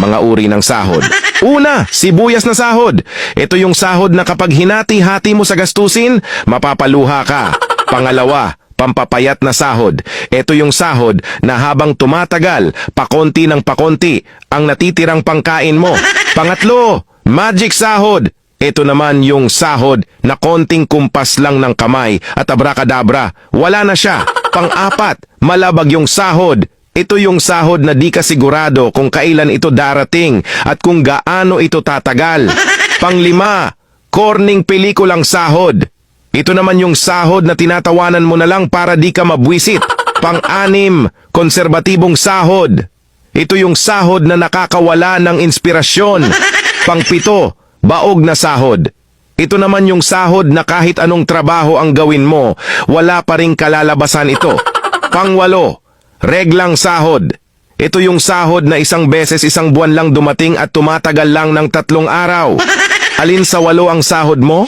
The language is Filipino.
mga uri ng sahod. Una, sibuyas na sahod. Ito yung sahod na kapag hinati-hati mo sa gastusin, mapapaluha ka. Pangalawa, pampapayat na sahod. Ito yung sahod na habang tumatagal, pakonti ng pakonti, ang natitirang pangkain mo. Pangatlo, magic sahod. Ito naman yung sahod na konting kumpas lang ng kamay at abracadabra, wala na siya. Pang-apat, malabag yung sahod. Ito yung sahod na di ka sigurado kung kailan ito darating at kung gaano ito tatagal. Panglima, corning pelikulang sahod. Ito naman yung sahod na tinatawanan mo na lang para di ka mabwisit. Pang-anim, konserbatibong sahod. Ito yung sahod na nakakawala ng inspirasyon. Pang-pito, baog na sahod. Ito naman yung sahod na kahit anong trabaho ang gawin mo, wala pa ring kalalabasan ito. Pang-walo, reglang sahod. Ito yung sahod na isang beses isang buwan lang dumating at tumatagal lang ng 3 araw. Alin sa 8 ang sahod mo?